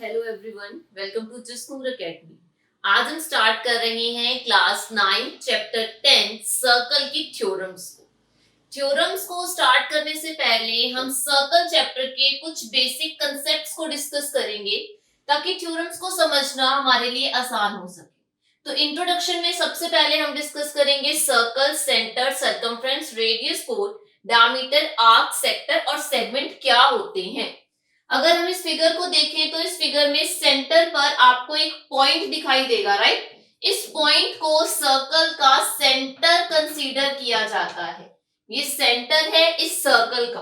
Hello everyone, welcome to जिस्कूर academy. आज हम स्टार्ट कर रहे हैं क्लास 9 चैप्टर 10 सर्कल की थ्योरम्स को। थ्योरम्स को स्टार्ट करने से पहले हम सर्कल चैप्टर के कुछ बेसिक कंसेप्ट्स को डिस्कस करेंगे ताकि थ्योरम्स को समझना हमारे लिए आसान हो सके। तो इंट्रोडक्शन में सबसे पहले हम डिस्कस करेंगे circle, centre, circumference, radius, core, diameter, arc, sector और सेगमेंट क्या होते हैं। अगर हम इस फिगर को देखें तो इस फिगर में सेंटर पर आपको एक पॉइंट दिखाई देगा, राइट। इस पॉइंट को सर्कल का सेंटर कंसीडर किया जाता है। ये सेंटर है इस सर्कल का।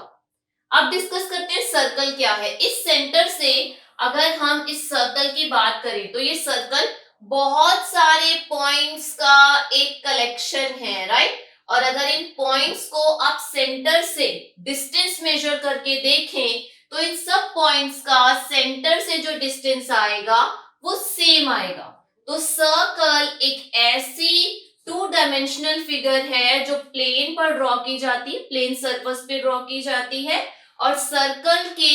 अब डिस्कस करते हैं सर्कल क्या है। इस सेंटर से अगर हम इस सर्कल की बात करें तो ये सर्कल बहुत सारे पॉइंट्स का एक कलेक्शन है, राइट। और अगर इन पॉइंट्स को आप सेंटर से डिस्टेंस मेजर करके देखें तो इन सब पॉइंट्स का सेंटर से जो डिस्टेंस आएगा वो सेम आएगा। तो सर्कल एक ऐसी टू डायमेंशनल फिगर है जो प्लेन पर ड्रॉ की जाती है, प्लेन सरफेस पे ड्रॉ की जाती है। और सर्कल के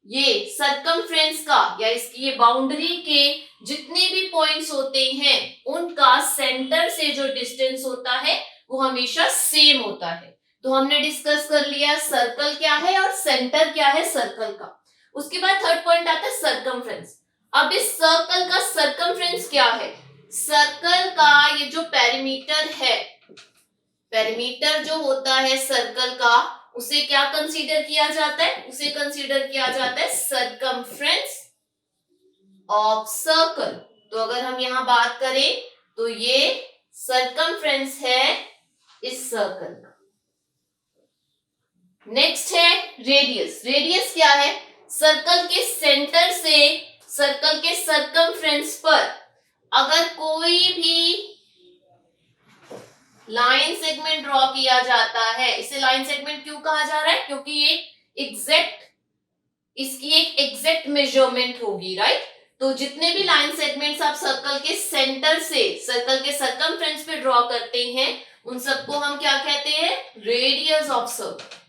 ये सर्कमफ्रेंस का या इसकी ये बाउंड्री के जितने भी पॉइंट्स होते हैं उनका सेंटर से जो डिस्टेंस होता है वो हमेशा सेम होता है। तो हमने डिस्कस कर लिया सर्कल क्या है और सेंटर क्या है सर्कल का। उसके बाद थर्ड पॉइंट आता है सर्कमफ्रेंस। अब इस सर्कल का सर्कमफ्रेंस क्या है। सर्कल का ये जो पेरीमीटर है, पेरीमीटर जो होता है सर्कल का उसे क्या कंसीडर किया जाता है, उसे कंसीडर किया जाता है सर्कमफ्रेंस ऑफ सर्कल। तो अगर हम यहां बात करें तो ये सर्कमफ्रेंस है इस सर्कल का। नेक्स्ट है रेडियस। रेडियस क्या है, सर्कल के सेंटर से सर्कल के सर्कमफ्रेंस पर अगर कोई भी लाइन सेगमेंट ड्रॉ किया जाता है, इसे लाइन सेगमेंट क्यों कहा जा रहा है, क्योंकि ये इसकी एक एग्जैक्ट मेजरमेंट होगी, राइट। तो जितने भी लाइन सेगमेंट्स आप सर्कल के सेंटर से सर्कल के सर्कमफ्रेंस पे ड्रॉ करते हैं उन सबको हम क्या कहते हैं, radius of circle,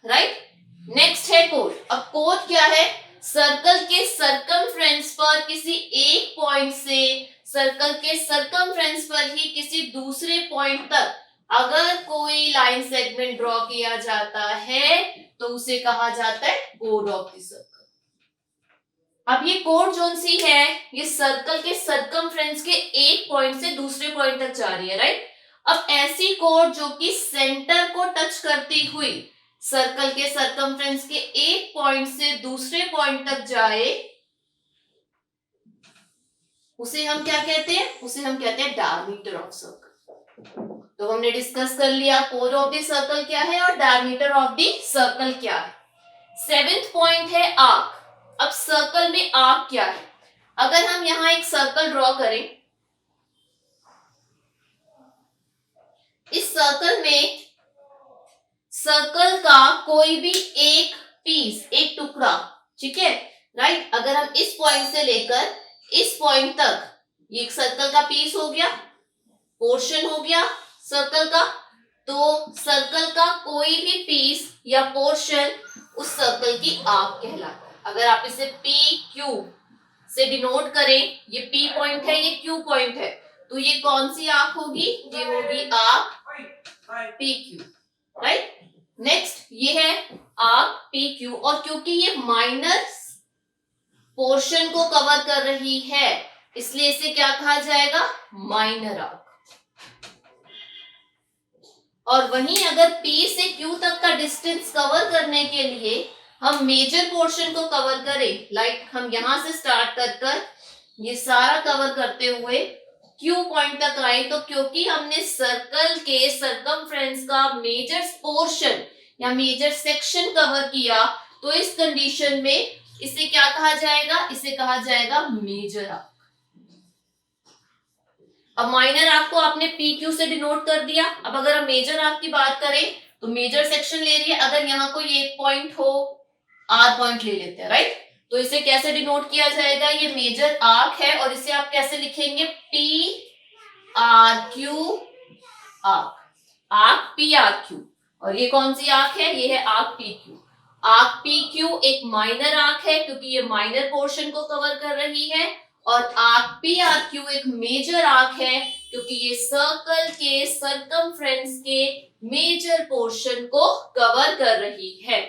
right. Next है कोर। अब कोर क्या है, सर्कल के सर्कमफ्रेंस पर किसी एक पॉइंट से सर्कल के सर्कमफ्रेंस पर ही किसी दूसरे पॉइंट तक अगर कोई लाइन सेगमेंट ड्रॉ किया जाता है तो उसे कहा जाता है कोर ऑफ द सर्कल। अब ये कोर जोन सी है ये सर्कल के सर्कमफ्रेंस के एक पॉइंट से दूसरे पॉइंट तक जा रही है, राइट। अब ऐसी कोर जो कि सेंटर को टच करती हुई सर्कल के सर्कमफ्रेंस के एक पॉइंट से दूसरे पॉइंट तक जाए उसे हम क्या कहते हैं, उसे हम कहते हैं डायमीटर ऑफ सर्कल। तो हमने डिस्कस कर लिया कोर ऑफ द सर्कल क्या है और डायमीटर ऑफ द सर्कल क्या है। सेवेंथ पॉइंट है आर्क। अब सर्कल में आर्क क्या है, अगर हम यहां एक सर्कल ड्रॉ करें, इस सर्कल में सर्कल का कोई भी एक पीस, एक टुकड़ा, ठीक है, राइट। अगर हम इस पॉइंट से लेकर इस पॉइंट तक, ये एक सर्कल का पीस हो गया, पोर्शन हो गया सर्कल का, तो सर्कल का कोई भी पीस या पोर्शन उस सर्कल की आर्क कहलाता है। अगर आप इसे पी क्यू से डिनोट करें, ये पी पॉइंट है, ये क्यू पॉइंट है, तो ये कौन सी आर्क होगी, ये होगी arc P Q, right. Next ये है आर्क पी क्यू, और क्योंकि ये माइनर पोर्शन को कवर कर रही है इसलिए इसे क्या कहा जाएगा, माइनर आर्क। और वहीं अगर P से Q तक का डिस्टेंस कवर करने के लिए हम मेजर पोर्शन को कवर करें, लाइक हम यहां से स्टार्ट कर ये सारा कवर करते हुए Q पॉइंट तक आए, तो क्योंकि हमने सर्कल के सर्कमफ्रेंस का मेजर पोर्शन या मेजर सेक्शन कवर किया तो इस कंडीशन में इसे क्या कहा जाएगा, इसे कहा जाएगा मेजर आर्क। अब माइनर आर्क को आपने पी क्यू से डिनोट कर दिया। अब अगर हम मेजर आर्क की बात करें तो मेजर सेक्शन ले रही है, अगर यहाँ कोई एक पॉइंट हो, आर पॉइंट ले लेते हैं, राइट। तो इसे कैसे डिनोट किया जाएगा, ये मेजर आर्क है और इसे आप कैसे लिखेंगे, P R Q arc, arc P R Q. और ये कौन सी आर्क है, ये है arc P Q. Arc P Q एक माइनर आर्क है क्योंकि ये माइनर पोर्शन को कवर कर रही है, और आर्क पी आर क्यू एक मेजर आर्क है क्योंकि ये सर्कल के सरकमफ्रेंस के मेजर पोर्शन को कवर कर रही है।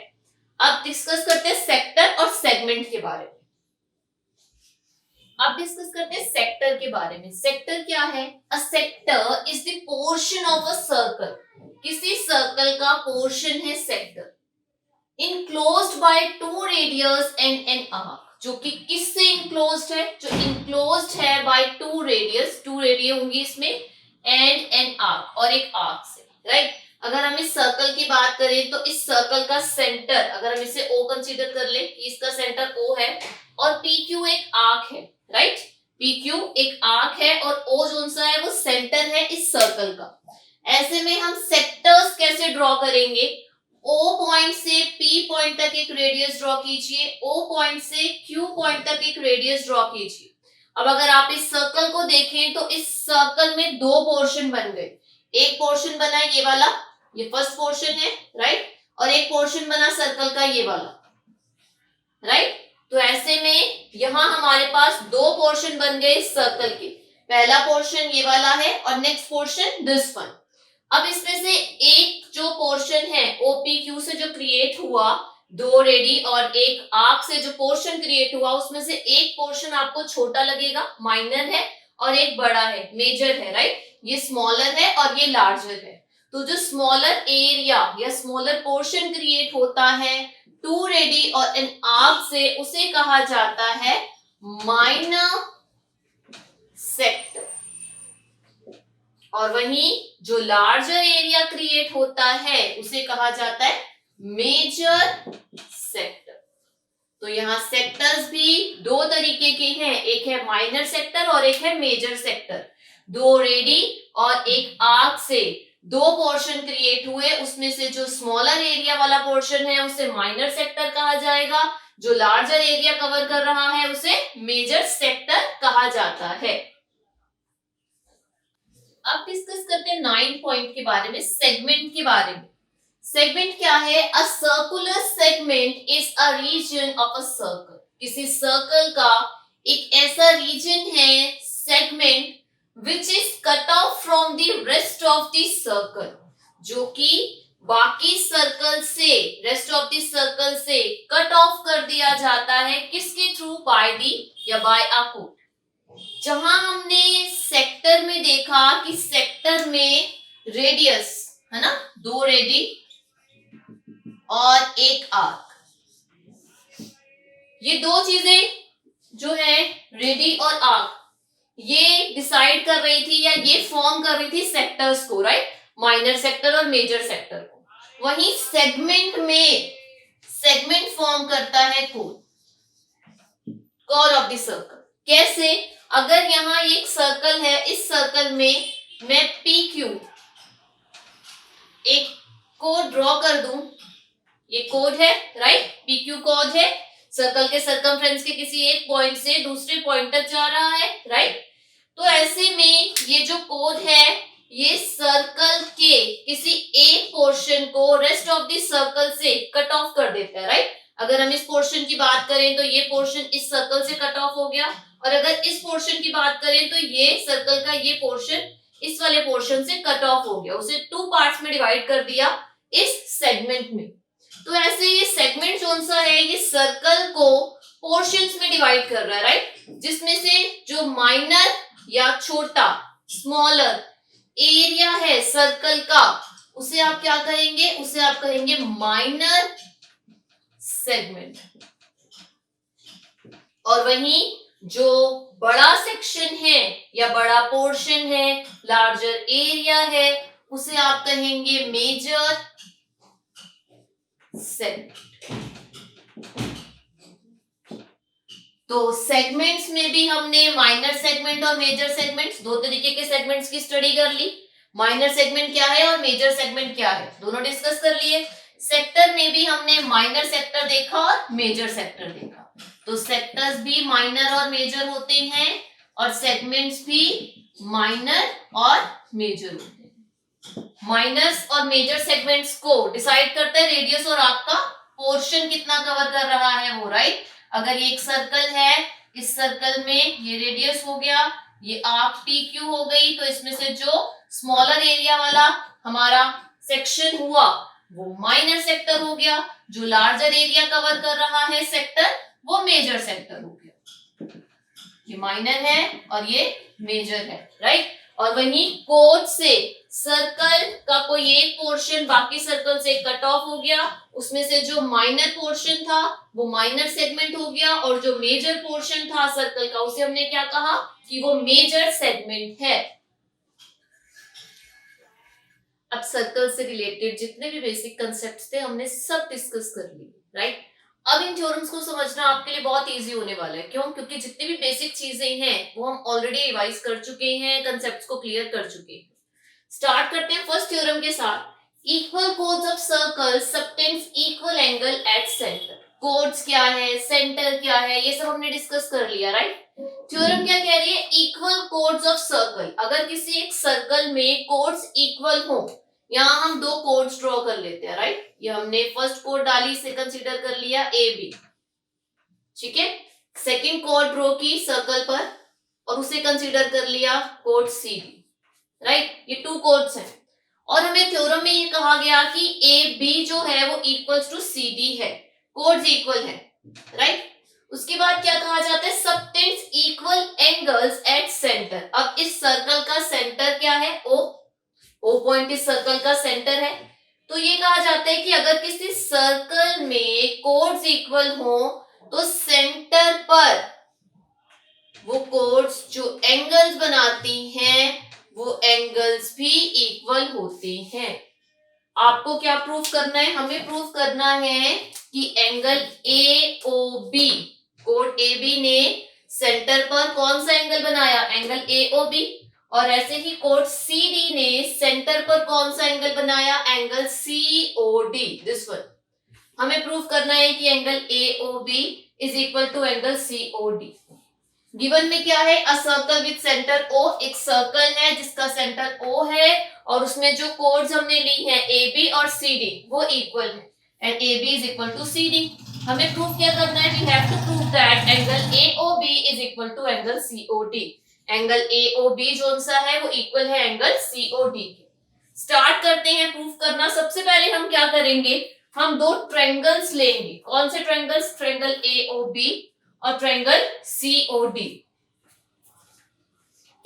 अब डिस्कस करते हैं सेक्टर और सेगमेंट के बारे में। अब डिस्कस करते हैं सेक्टर के बारे में। सेक्टर क्या है? A sector is the portion of a circle. किसी सर्कल का पोर्शन है sector, enclosed by two radius and an arc. जो कि किससे इनक्लोज्ड है? जो इनक्लोज्ड है by two radius, two radius होंगी इसमें, एंड एन आर्क, और एक आर्क से, राइट। अगर हम इस सर्कल की बात करें तो इस सर्कल का सेंटर, अगर हम इसे O कंसीडर कर ले, इसका सेंटर O है और PQ एक आर्क है, राइट। PQ एक आर्क है और O जो सा है वो सेंटर है इस सर्कल का। ऐसे में हम सेक्टर्स कैसे ड्रॉ करेंगे? O पॉइंट से P पॉइंट तक एक रेडियस ड्रॉ कीजिए, O पॉइंट से Q पॉइंट तक एक रेडियस ड्रॉ कीजिए। अब अगर आप इस सर्कल को देखें तो इस सर्कल में दो पोर्शन बन गए। एक पोर्शन बना ये वाला, ये फर्स्ट पोर्शन है, राइट, और एक पोर्शन बना सर्कल का ये वाला, राइट। तो ऐसे में यहां हमारे पास दो पोर्शन बन गए इस सर्कल के। पहला पोर्शन ये वाला है और नेक्स्ट पोर्शन दिस वन। अब इसमें से एक जो पोर्शन है OPQ से जो क्रिएट हुआ, दो रेडी और एक आर्क से जो पोर्शन क्रिएट हुआ, उसमें से एक पोर्शन आपको छोटा लगेगा, माइनर है, और एक बड़ा है, मेजर है, राइट। ये स्मॉलर है और ये लार्जर है। तो जो स्मॉलर एरिया या स्मॉलर पोर्शन क्रिएट होता है टू रेडी और एन आर्क से, उसे कहा जाता है माइनर सेक्टर। और वहीं जो लार्जर एरिया क्रिएट होता है उसे कहा जाता है मेजर सेक्टर। तो यहाँ सेक्टर्स भी दो तरीके के हैं, एक है माइनर सेक्टर और एक है मेजर सेक्टर। दो रेडी और एक आर्क से दो पोर्शन क्रिएट हुए, उसमें से जो स्मॉलर एरिया वाला पोर्शन है उसे माइनर सेक्टर कहा जाएगा, जो लार्जर एरिया कवर कर रहा है उसे मेजर सेक्टर कहा जाता है। अब डिस्कस करते हैं 9 पॉइंट के बारे में, सेगमेंट के बारे में। सेगमेंट क्या है? A circular segment is a region of a circle. किसी सर्कल का एक ऐसा रीजन है, segment, which is cut off from the rest of the circle, जो कि बाकी सर्कल से, रेस्ट ऑफ द सर्कल से कट ऑफ कर दिया जाता है। किसके थ्रू? बाय दी या बाय अ कोड। जहां हमने सेक्टर में देखा कि सेक्टर में रेडियस है ना, दो रेडी और एक आर्क, ये दो चीजें जो है रेडी और आर्क, ये डिसाइड कर रही थी या ये फॉर्म कर रही थी सेक्टर्स को, राइट, माइनर सेक्टर और मेजर सेक्टर को। वहीं सेगमेंट में सेगमेंट फॉर्म करता है कोर ऑफ द सर्कल। कैसे? अगर यहाँ एक सर्कल है, इस सर्कल में मैं PQ एक कोड ड्रॉ कर दूं, ये कोड है, राइट, PQ कोड है, सर्कल के सरकमफ्रेंस के किसी एक पॉइंट से दूसरे पॉइंट तक जा रहा है, राइट। तो ऐसे में ये जो कोड है ये सर्कल के किसी एक पोर्शन को रेस्ट ऑफ द सर्कल से कट ऑफ कर देता है, राइट। अगर हम इस पोर्शन की बात करें तो ये पोर्शन इस सर्कल से कट ऑफ हो गया, और अगर इस पोर्शन की बात करें तो ये सर्कल का ये पोर्शन इस वाले पोर्शन से कट ऑफ हो गया, उसे टू पार्ट्स में डिवाइड कर दिया इस सेगमेंट में। तो ऐसे ये सेगमेंट कौन सा है? ये सर्कल को पोर्शंस में डिवाइड कर रहा है, राइट, जिसमें से जो माइनर या छोटा, स्मॉलर एरिया है सर्कल का, उसे आप क्या कहेंगे? उसे आप कहेंगे माइनर सेगमेंट। और वहीं जो बड़ा सेक्शन है या बड़ा पोर्शन है, लार्जर एरिया है, उसे आप कहेंगे मेजर सेगमेंट। तो सेगमेंट्स में भी हमने माइनर सेगमेंट और मेजर सेगमेंट्स, दो तरीके के सेगमेंट्स की स्टडी कर ली। माइनर सेगमेंट क्या है और मेजर सेगमेंट क्या है, दोनों डिस्कस कर लिए। सेक्टर में भी हमने माइनर सेक्टर देखा और मेजर सेक्टर देखा। तो सेक्टर्स भी माइनर और मेजर होते हैं और सेगमेंट्स भी माइनर और मेजर होते हैं। माइनर्स और मेजर सेगमेंट्स को डिसाइड करते हैं रेडियस और आर्क का पोर्शन कितना कवर कर रहा है वो, राइट। अगर ये एक सर्कल है, इस सर्कल में ये रेडियस हो गया, ये आर्क पी क्यू हो गई, तो इसमें से जो स्मॉलर एरिया वाला हमारा सेक्शन हुआ वो माइनर सेक्टर हो गया, जो लार्जर एरिया कवर कर रहा है सेक्टर वो मेजर सेक्टर हो गया। ये माइनर है और ये मेजर है, राइट। और वहीं कोड से सर्कल का कोई एक पोर्शन बाकी सर्कल से कट ऑफ हो गया, उसमें से जो माइनर पोर्शन था वो माइनर सेगमेंट हो गया, और जो मेजर पोर्शन था सर्कल का उसे हमने क्या कहा कि वो मेजर सेगमेंट है। अब सर्कल से रिलेटेड जितने भी बेसिक कंसेप्ट्स थे हमने सब डिस्कस कर लिए, राइट। अब इन थ्योरम्स को समझना आपके लिए बहुत इजी होने वाला है। क्यों? क्योंकि जितनी भी बेसिक चीजें हैं वो हम ऑलरेडी रिवाइज कर चुके हैं, कंसेप्ट्स को क्लियर कर चुके हैं। स्टार्ट करते हैं फर्स्ट थ्योरम के साथ। Equal codes of circle subtends equal angle at centre. Codes क्या है, सेंटर क्या है, ये सब हमने डिस्कस कर लिया, राइट। थ्योरम क्या कह रही है? Equal codes of circle. अगर किसी एक सर्कल में कोड्स इक्वल हो, यहाँ हम दो कोड्स ड्रॉ कर लेते हैं, राइट। ये हमने फर्स्ट कोड डाली, इसे कंसीडर कर लिया ए बी, ठीक है। सेकंड कोड ड्रॉ की सर्कल पर और उसे कंसीडर कर लिया कोड सी बी, राइट। ये टू कोड्स हैं और हमें थ्योरम में ये कहा गया कि ए बी जो है वो इक्वल्स टू सी डी है, कोड्स इक्वल है, राइट। उसके बाद क्या कहा जाता है? Subtends equal angles at centre. अब इस सर्कल का सेंटर क्या है? ओ पॉइंट इस सर्कल का सेंटर है। तो ये कहा जाता है कि अगर किसी सर्कल में कोड्स इक्वल हो तो सेंटर पर वो कोड्स जो एंगल्स बनाती हैं वो एंगल्स भी इक्वल होते हैं। आपको क्या प्रूफ करना है? हमें प्रूफ करना है कि एंगल ए ओ बी, कोड ए बी ने सेंटर पर कौन सा एंगल बनाया? Angle A O B. और ऐसे ही कोड सी डी ने सेंटर पर कौन सा एंगल बनाया? Angle C O D, this one. हमें प्रूफ करना है कि angle A O B is equal to angle C O D. Given में क्या है? A circle with centre O. एक सर्कल है जिसका सेंटर ओ है और उसमें जो कोड्स हमने ली हैं ए बी और सी डी वो इक्वल है, and A B is equal to C D. हमें प्रूफ क्या करना है? We have to prove that angle A O B is equal to angle C O D. Angle A O B जो सा है वो इक्वल है एंगल सी ओ डी के। स्टार्ट करते हैं प्रूफ करना। सबसे पहले हम क्या करेंगे? हम दो ट्रायंगल्स लेंगे। कौन से triangles? Triangle A O B और triangle C O D.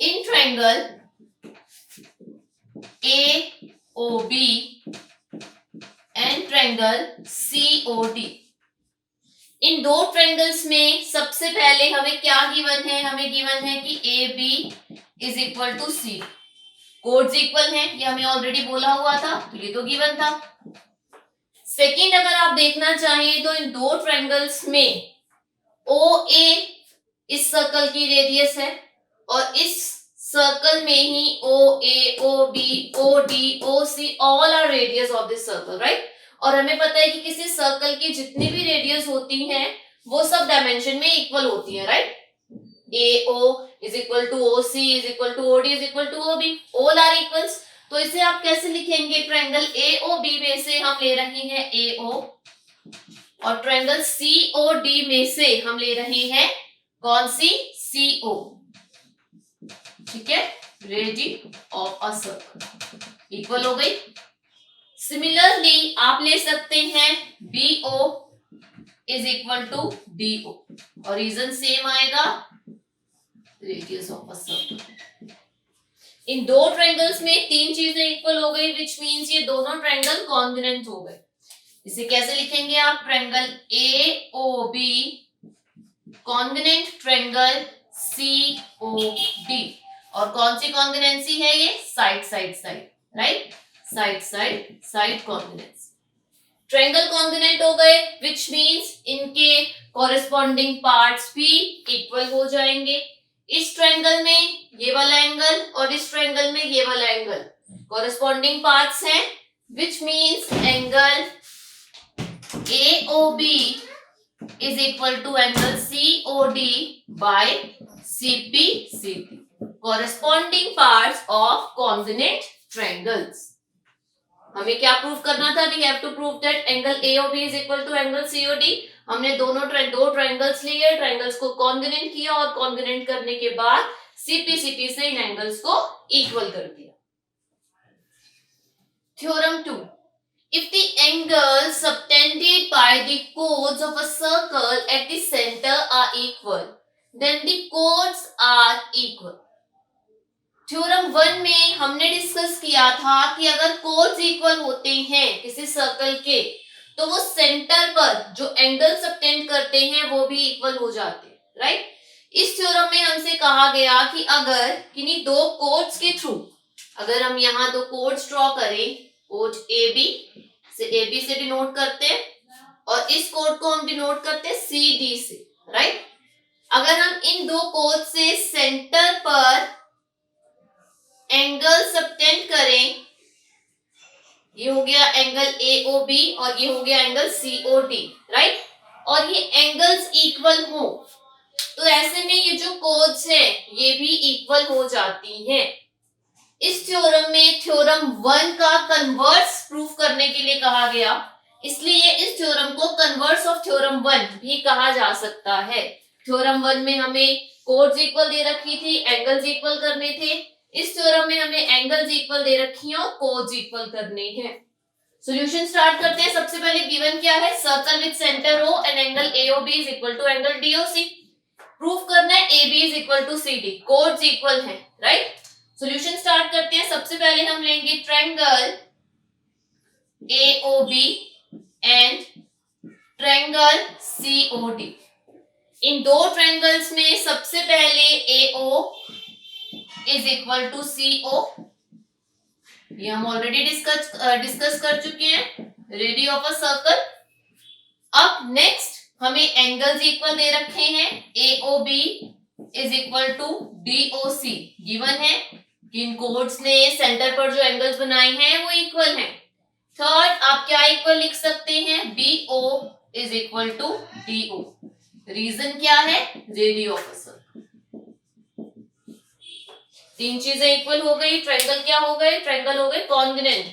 In triangle A O B and triangle C O D, इन दो ट्रायंगल्स में सबसे पहले हमें क्या गिवन है? हमें गिवन है कि A B is equal to C. Chords equal हैं, ये हमें ऑलरेडी बोला हुआ था, तो ये तो गिवन था। सेकंड, अगर आप देखना चाहें तो इन दो ट्रायंगल्स में ओ ए इस सर्कल की रेडियस है और इस सर्कल में ही O A, O B, O D, O C all are radius of this circle, right. और हमें पता है कि किसी सर्कल की जितनी भी रेडियस होती हैं वो सब डायमेंशन में इक्वल होती है, right. A O is equal to O C is equal to O D is equal to O B, all are equals. तो इसे आप कैसे लिखेंगे? ट्रायंगल ए ओ बी में से हम ले रहे हैं ए ओ और ट्रायंगल सी ओ डी में से हम ले रहे हैं कौन सी? सी ओ, ठीक है। Radius of a circle equal हो गई। सिमिलरली आप ले सकते हैं B O is equal to D O और रीजन सेम आएगा, रेडियस ऑफ अ सर्कल। इन दो ट्रायंगल्स में तीन चीजें इक्वल हो गई, विच मींस ये दोनों ट्रायंगल कॉन्ग्रुएंट हो गए। इसे कैसे लिखेंगे आप? Triangle A O B congruent triangle C O D. और कौन सी कॉन्ग्रुएंसी है ये? Side side side, right. Side side side congruency. Triangle congruent हो गए, विच मींस इनके कॉरेस्पॉन्डिंग पार्ट्स भी इक्वल हो जाएंगे। इस ट्रायंगल में ये वाला एंगल और इस ट्रायंगल में ये वाला एंगल कॉरेस्पॉन्डिंग पार्ट्स हैं, which means angle AOB is equal to angle COD by CPCD, corresponding parts of congruent triangles. हमें क्या प्रूव करना था? We have to prove that angle AOB is equal to angle COD। हमने दो triangles लिए, triangles को congruent किया और कॉन्ग्रुएंट करने के बाद CPCT से इन एंगल्स को इक्वल कर दिया। Theorem 2, if the angles subtended by the chords of a circle at the center are equal, then the chords are equal। Theorem 1 में हमने डिस्कस किया था कि अगर कोड्स इक्वल होते हैं किसी सर्कल के, तो वो सेंटर पर जो एंगल सबटेंड करते हैं वो भी इक्वल हो जाते हैं, राइट। इस थ्योरम में हमसे कहा गया कि अगर किन्हीं दो कोड्स के थ्रू, अगर हम यहाँ दो कोड्स ड्रॉ करें, कोड AB से डिनोट करते हैं और इस कोड को हम डिनोट करते हैं CD से, राइट। अगर हम इन दो कोड से सेंटर पर एंगल सबटेंड करें, ये हो गया एंगल AOB और ये हो गया एंगल COD, राइट, और ये एंगल्स इक्वल हो, तो ऐसे में ये जो कोड्स है ये भी इक्वल हो जाती हैं। इस थ्योरम में थ्योरम 1 का कन्वर्स प्रूफ करने के लिए कहा गया, इसलिए इस थ्योरम को कन्वर्स ऑफ थ्योरम 1 भी कहा जा सकता है। थ्योरम 1 में हमें कोड्स इक्वल दे रखी थी, एंगल्स इक्वल करने थे। इस थ्योरम में हमें एंगल्स इक्वल दे रखी हैं और कोड्स इक्वल करने हैं। सॉल्यूशन स्टार्ट करते हैं। सबसे पहले गिवन क्या है? Circle with centre O and angle AOB is equal to angle DOC। Proof करना है AB is equal to CD, chords equal हैं, राइट। सॉल्यूशन स्टार्ट करते हैं। सबसे पहले हम लेंगे triangle AOB and triangle COD। इन दो ट्रायंगल्स में सबसे पहले AO is equal to CO, ये हम ऑलरेडी डिस्कस कर चुके हैं, रेडियस ऑफ अ सर्कल। अब नेक्स्ट हमें एंगल्स इक्वल दे रखे हैं, AOB is equal to DOC। Given है कि इन कोड्स ने सेंटर पर जो एंगल्स बनाए हैं वो इक्वल हैं। थर्ड, आप क्या इक्वल लिख सकते हैं? BO is equal to DO। Reason क्या है? Radius of a circle. तीन चीजें इक्वल हो गई। ट्रायंगल क्या हो गए? ट्रायंगल हो गए कॉन्ग्रुएंट।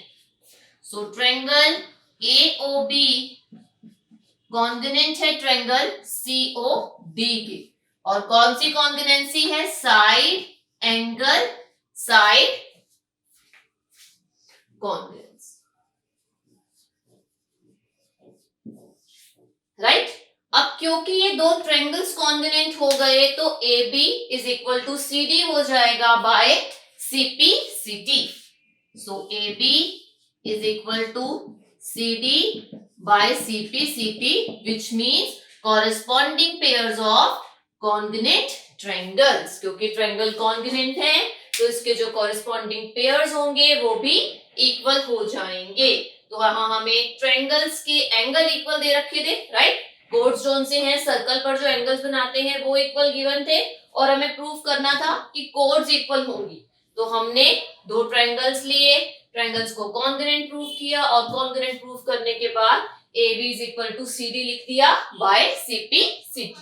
सो ट्रायंगल AOB कॉन्ग्रुएंट है ट्रायंगल COD के। और कौन सी कॉन्ग्रुएंसी है? Side angle side congruence, right. अब क्योंकि ये दो ट्रायंगल्स कॉन्ग्रुएंट हो गए तो AB is equal to CD हो जाएगा by CPCT। So AB is equal to CD by CPCT, which means corresponding pairs of congruent triangles। क्योंकि ट्रायंगल कॉन्ग्रुएंट है तो इसके जो कॉरेस्पॉन्डिंग पेयर्स होंगे वो भी इक्वल हो जाएंगे। तो वहां हमें ट्रायंगल्स के एंगल इक्वल दे रखे थे, राइट। कोड्स जोन से हैं, सर्कल पर जो एंगल्स बनाते हैं वो इक्वल गिवन थे और हमें प्रूफ करना था कि कोड्स इक्वल होंगी। तो हमने दो ट्रायंगल्स लिए, ट्रायंगल्स को कॉन्ग्रुएंट प्रूफ किया और कॉन्ग्रुएंट प्रूफ करने के बाद AB is equal to CD लिख दिया बाय CPCT।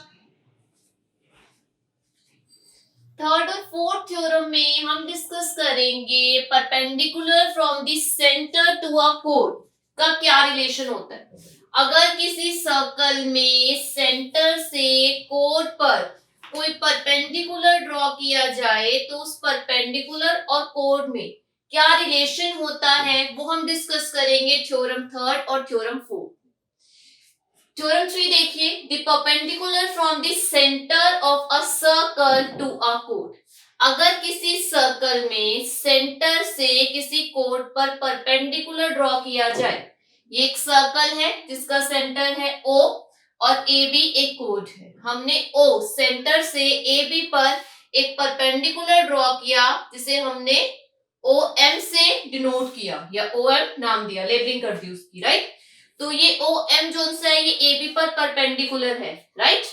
थर्ड और फोर्थ थ्योरम में हम डिस्कस करेंगे perpendicular from the centre to a कोड का क्या रिलेशन होता है। अगर किसी सर्कल में सेंटर से कोड पर कोई परपेंडिकुलर ड्रॉ किया जाए तो उस परपेंडिकुलर और कोड में क्या रिलेशन होता है वो हम डिस्कस करेंगे थ्योरम थर्ड और थ्योरम फोर्थ। थ्योरम 3 देखिए, the perpendicular from the centre of a circle to a कोड। अगर किसी सर्कल में सेंटर से किसी कोड पर परपेंडिकुलर ड्रॉ किया जाए, ये एक सर्कल है जिसका सेंटर है O और AB एक कोड है। हमने O सेंटर से AB पर एक परपेंडिकुलर ड्रॉ किया जिसे हमने OM से डिनोट किया या OM नाम दिया, लेबलिंग कर दी उसकी, राइट। तो ये OM जो है ये AB पर परपेंडिकुलर है, राइट।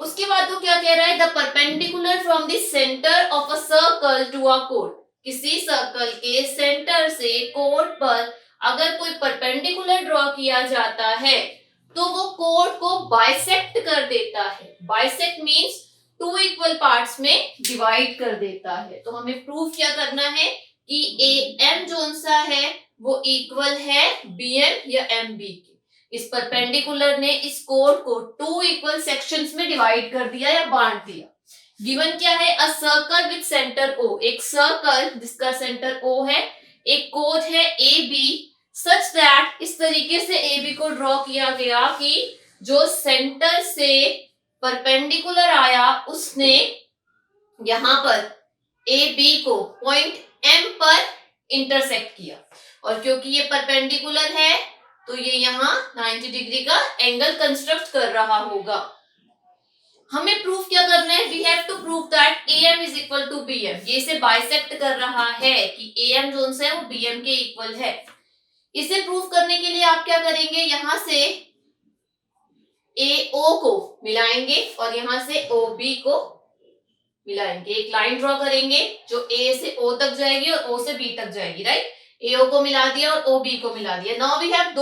उसके बाद वो क्या कह रहा है? The perpendicular from the centre of a circle to a कोड। किसी सर्कल के सेंटर से कोड पर अगर कोई परपेंडिकुलर ड्रॉ किया जाता है तो वो कोड को बाइसेक्ट कर देता है। Bisect means two equal parts में डिवाइड कर देता है। तो हमें प्रूफ क्या करना है कि AM जो सा है वो इक्वल है BM या MB के। इस परपेंडिकुलर ने इस कोड को 2 इक्वल सेक्शंस में डिवाइड कर दिया या बांट दिया। गिवन क्या है, a circle with centre O, एक सर्कल जिसका सेंटर O है, एक कोड है AB सच दैट, इस तरीके से AB को ड्रॉ किया गया कि जो सेंटर से परपेंडिकुलर आया उसने यहां पर AB को पॉइंट M पर इंटरसेक्ट किया, और क्योंकि ये परपेंडिकुलर है तो ये यहाँ 90 डिग्री का एंगल कंस्ट्रक्ट कर रहा होगा। हमें प्रूफ क्या करना है, we have to prove that AM is equal to BM। ये इसे बाइसेक्ट कर रहा है कि AM जोन से वो BM के इक्वल है। इसे प्रूफ करने के लिए आप क्या करेंगे, यहां से AO को मिलाएंगे और यहां से OB को मिलाएंगे, एक लाइन ड्रॉ करेंगे जो A से O तक जाएगी और O से B तक जाएगी, राइट। AO को मिला दिया और OB को मिला दिया। Now we have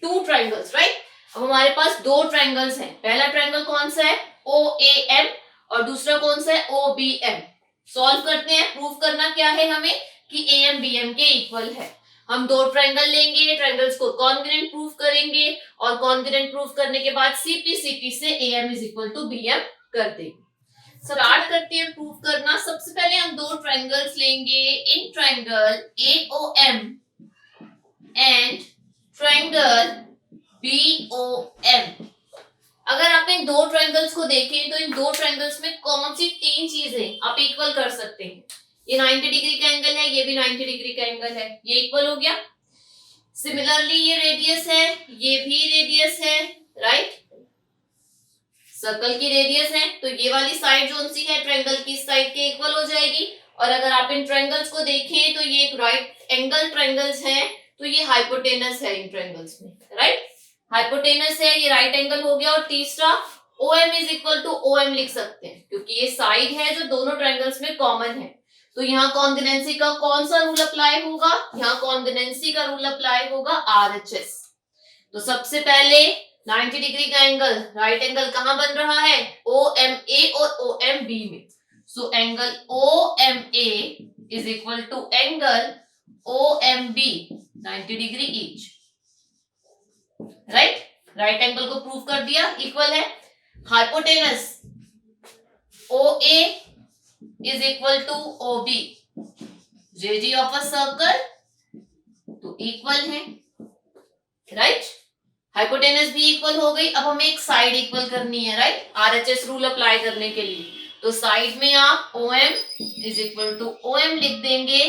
two triangles, right. अब हमारे पास दो ट्रायंगल्स हैं। पहला ट्रायंगल कौन सा है, OAM, और दूसरा कौन सा है, OBM। सॉल्व करते हैं। प्रूफ करना क्या है हमें कि AM BM के इक्वल है। हम दो ट्रायंगल लेंगे, ट्रायंगल्स को कॉन्ग्रुएंट प्रूफ करेंगे और कॉन्ग्रुएंट प्रूफ करने के बाद CP से AM is equal to BM कर देंगे। स्टार्ट करते हैं प्रूफ करना। सबसे पहले हम दो ट्रायंगल्स लेंगे, in triangle AOM and triangle BOM। अगर आप इन दो ट्रायंगल्स को देखें तो इन दो ट्रायंगल्स में कौन सी तीन चीजें आप इक्वल कर सकते हैं। ये 90 डिग्री का एंगल है, ये भी 90 डिग्री का एंगल है, ये इक्वल हो गया। सिमिलरली ये रेडियस है, ये भी रेडियस है, राइट। सर्कल की रेडियस है तो ये वाली साइड जोन सी है ट्रायंगल की साइड के इक्वल हो जाएगी। और अगर आप इन ट्रायंगल्स को देखें तो ये एक राइट एंगल ट्रायंगल्स हैं, तो ये हाइपोटेनस है इन ट्रायंगल्स में, राइट। हाइपोटेनस है, ये राइट एंगल हो गया। और तीसरा OM is equal to OM लिख सकते हैं क्योंकि ये साइड है जो दोनों ट्रायंगल्स में कॉमन है। तो यहाँ कॉन्ग्रुएंसी का कौन सा रूल अप्लाई होगा, यहाँ कॉन्ग्रुएंसी का रूल अप्लाई होगा RHS। तो सबसे पहले 90 डिग्री का एंगल, राइट एंगल कहां बन रहा है, OMA और OMB में। So angle OMA is equal to angle OMB 90 degree each, right. Right angle को प्रूव कर दिया, इक्वल है। Hypotenuse OA is equal to OB, radius of a circle, तो इक्वल है, राइट। हाइपोटेनस भी इक्वल हो गई। अब हमें एक साइड इक्वल करनी है, राइट, RHS रूल अप्लाई करने के लिए। तो साइड में आप OM is equal to OM लिख देंगे।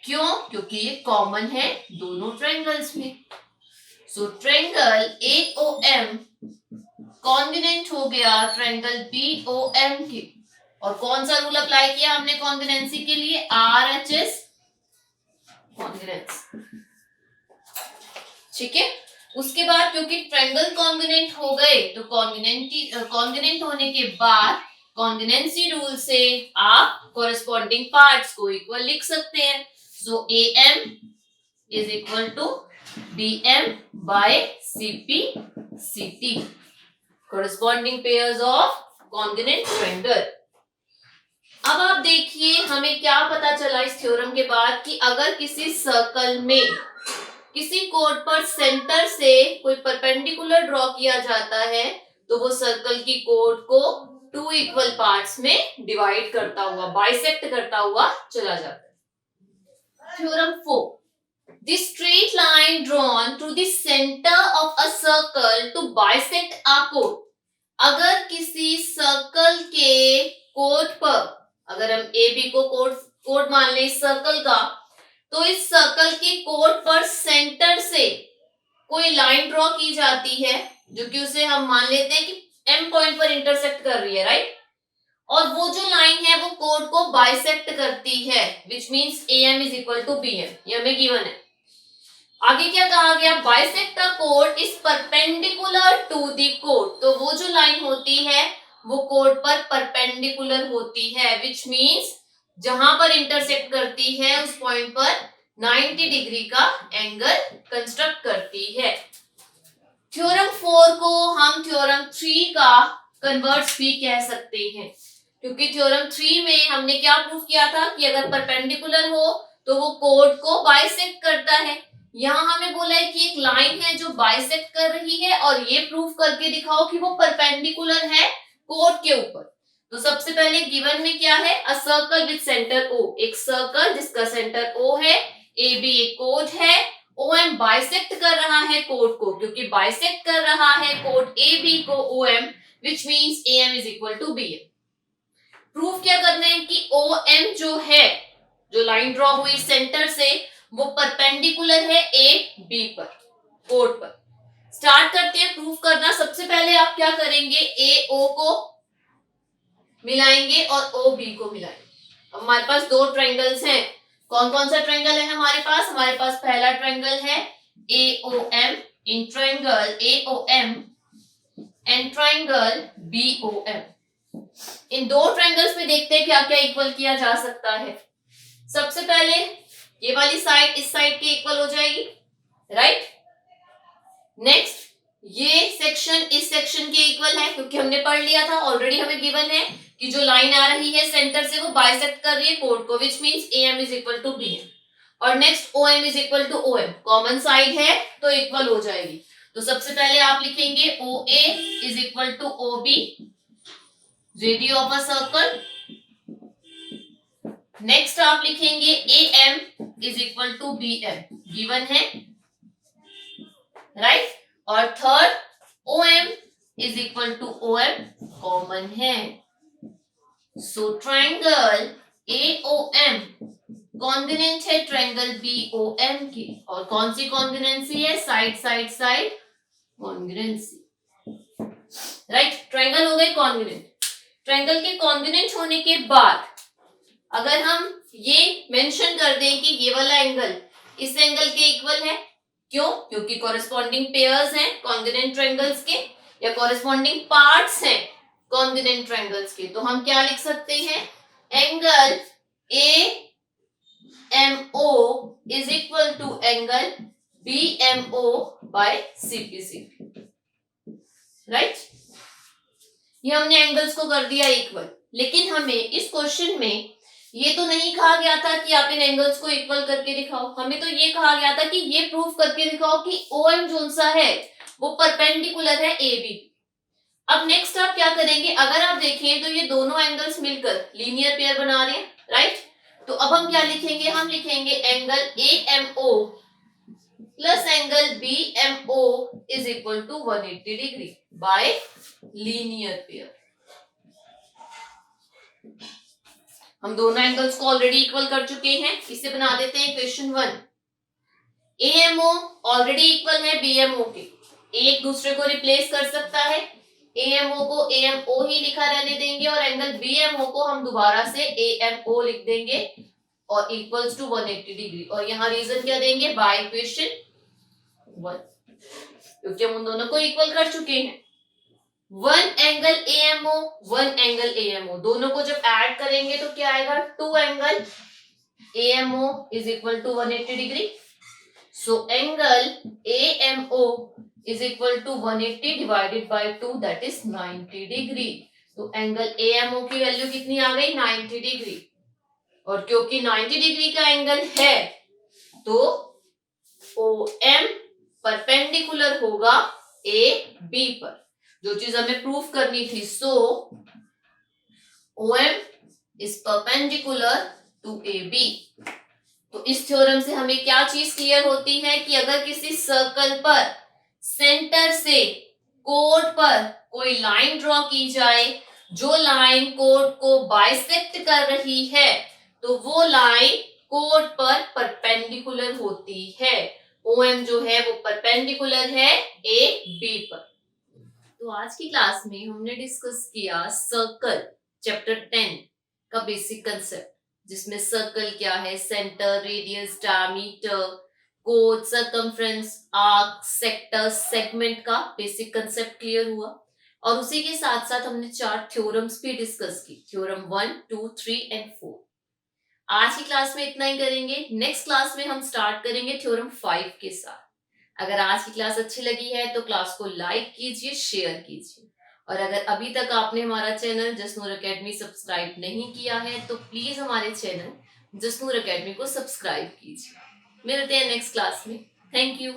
क्यों, क्योंकि ये कॉमन है दोनों ट्रायंगल्स में। सो ट्रायंगल AOM कॉन्ग्रुएंट हो गया ट्रायंगल BOM के। और कौन सा रूल अप्लाई किया हमने कॉन्ग्रुएंसी के लिए, RHS कॉन्ग्रुएंस, ठीक है। उसके बाद क्योंकि ट्रायंगल कॉन्ग्रुएंट हो गए तो कॉन्ग्रुएंट होने के बाद कॉन्ग्रुएंसी रूल से आप कॉरेस्पॉन्डिंग पार्ट्स को इक्वल लिख सकते हैं। So AM is equal to BM by CP/CT, corresponding pairs of congruent triangle. अब आप देखिए हमें क्या पता चला इस थ्योरम के बाद कि अगर किसी सर्कल में किसी कोड पर सेंटर से कोई परपेंडिकुलर ड्रॉ किया जाता है तो वो सर्कल की कोड को 2 इक्वल पार्ट्स में डिवाइड करता हुआ, बाइसेक्ट करता हुआ चला जाता है। Theorem 4, the straight line drawn through the centre of a circle to bisect a कोड। अगर किसी सर्कल के कोड पर, अगर हम AB को कोड मान लें इस सर्कल का, तो इस सर्कल के कोड पर सेंटर से कोई लाइन ड्रॉ की जाती है जो कि उसे हम मान लेते हैं कि M पॉइंट पर इंटरसेक्ट कर रही है, राइट। और वो जो लाइन है वो कोड को बाइसेक्ट करती है, which means AM is equal to BM, ये हमें गिवन है। आगे क्या कहा गया, bisect the code is perpendicular to the code. तो वो जो लाइन होती है वो कोड पर परपेंडिकुलर होती है, विच मीन्स जहां पर इंटरसेक्ट करती है उस पॉइंट पर 90 डिग्री का एंगल कंस्ट्रक्ट करती है। थ्योरम 4 को हम थ्योरम 3 का कन्वर्ट्स भी कह सकते हैं, क्योंकि थ्योरम 3 में हमने क्या प्रूफ किया था कि अगर परपेंडिकुलर हो तो वो कोड को बाइसेक्ट करता है। यहाँ हमें बोला है कि एक लाइन है जो बाइसेक्ट कर रही है और ये प्रूफ करके दिखाओ कि वो परपेंडिकुलर है कोड के ऊपर। तो सबसे पहले गिवन में क्या है, a circle with centre O, एक सर्कल जिसका सेंटर ओ है, ए बी एक कोड है, ओ एम बाइसेक्ट कर रहा है कोड को, क्योंकि बाइसेक्ट कर रहा है कोड ए बी को O M, which means A M is equal to B M. Proof क्या करना है कि ओ एम जो है, जो लाइन ड्रॉ हुई सेंटर से, वो परपेंडिकुलर है ए बी पर, कोड पर। स्टार्ट करते हैं प्रूफ करना। सबसे पहले आप क्या करेंगे, ए ओ को मिलाएंगे और ओ बी को मिलाएंगे। हमारे पास दो ट्रायंगल्स हैं। कौन कौन सा ट्रायंगल है हमारे पास? हमारे पास पहला ट्रायंगल है A O M, in triangle A O M and triangle B O M. इन दो ट्रायंगल्स में देखते हैं क्या क्या इक्वल किया जा सकता है। सबसे पहले ये वाली साइड इस साइड के इक्वल हो जाएगी, राइट। नेक्स्ट ये सेक्शन इस सेक्शन के इक्वल है, क्योंकि हमने पढ़ लिया था ऑलरेडी, हमें गिवन है कि जो लाइन आ रही है सेंटर से वो बाइसेक्ट कर रही है कोड को, which means A M is equal to B M. और next O M is equal to O M, common side है तो इक्वल हो जाएगी। तो सबसे पहले आप लिखेंगे O A is equal to O B, radius of a circle. Next आप लिखेंगे A M is equal to B M, given है, राइट। और third O M is equal to O M, common है। So triangle A O M congruent है triangle B O M की। और कौन सी कॉन्ग्रुएंसी है? Side side side congruency, right. Triangle हो गए कॉन्ग्रुएंट। ट्रायंगल के कॉन्ग्रुएंट होने के बाद अगर हम ये मेंशन कर दें कि ये वाला एंगल इस एंगल के इक्वल है, क्यों? क्योंकि कॉरेस्पॉन्डिंग पेयर्स हैं कॉन्ग्रुएंट ट्रायंगल्स के, या कॉरेस्पॉन्डिंग पार्ट्स हैं कॉन्ग्रुएंट ट्रायंगल्स के। तो हम क्या लिख सकते हैं, angle A M O is equal to angle B M O by CPCP, right. ये हमने एंगल्स को कर दिया इक्वल। लेकिन हमें इस क्वेश्चन में ये तो नहीं कहा गया था कि आप इन एंगल्स को इक्वल करके दिखाओ, हमें तो ये कहा गया था कि ये प्रूफ करके दिखाओ कि ओ एम जोन सा है वो परपेंडिकुलर है ए बी। अब नेक्स्ट आप क्या करेंगे, अगर आप देखें तो ये दोनों एंगल्स मिलकर लीनियर पेयर बना रहे हैं, राइट। तो अब हम क्या लिखेंगे, हम लिखेंगे angle A M O plus angle B M O is equal to 180 degree by linear pair. हम दोनों एंगल्स को ऑलरेडी इक्वल कर चुके हैं, इसे बना देते हैं equation 1। A M O already equal है बी एम ओ के, एक दूसरे को रिप्लेस कर सकता है। ए एम ओ को ए एम ओ ही लिखा रहने देंगे और एंगल बी एम ओ को हम दोबारा से ए एम ओ लिख देंगे और इक्वल्स टू 180 डिग्री। और यहाँ रीजन क्या देंगे, बाय इक्वेशन 1, क्योंकि हम उन दोनों को इक्वल कर चुके हैं। 1 angle A M O 1 angle A M O, दोनों को जब ऐड करेंगे तो क्या आएगा, 2 angle A M O is equal to 180 degree. So angle A M O is equal to 180 divided by 2, that is 90 degree. तो एंगल AMO की value कितनी आ गई, 90 डिग्री। और क्योंकि 90 डिग्री का एंगल है तो OM परपेंडिकुलर होगा AB पर, जो चीज हमें प्रूफ करनी थी। सो OM is perpendicular to AB। तो इस थ्योरम से हमें क्या चीज क्लियर होती है कि अगर किसी सर्कल पर सेंटर से कोड पर कोई लाइन ड्रॉ की जाए, जो लाइन कोड को बाइसेक्ट कर रही है, तो वो लाइन कोड पर परपेंडिकुलर होती है। OM जो है वो परपेंडिकुलर है AB पर। तो आज की क्लास में हमने डिस्कस किया सर्कल चैप्टर 10 का बेसिक कंसेप्ट, जिसमें सर्कल क्या है, centre, radius, diameter, code, circumference, arc, sector, segment का बेसिक कंसेप्ट क्लियर हुआ। और उसी के साथ साथ हमने 4 थ्योरम्स भी डिस्कस की, थ्योरम 1, 2, 3 एंड 4। आज की क्लास में इतना ही करेंगे। नेक्स्ट क्लास में हम स्टार्ट करेंगे थ्योरम 5 के साथ। अगर आज की क्लास अच्छी लगी है तो क्लास को लाइक कीजिए, शेयर कीजिए। और अगर अभी तक आपने हमारा चैनल जसनूर एकेडमी सब्सक्राइब नहीं किया है तो प्लीज हमारे चैनल जसनूर एकेडमी को सब्सक्राइब कीजिए। मिलते हैं नेक्स्ट क्लास में। Thank you.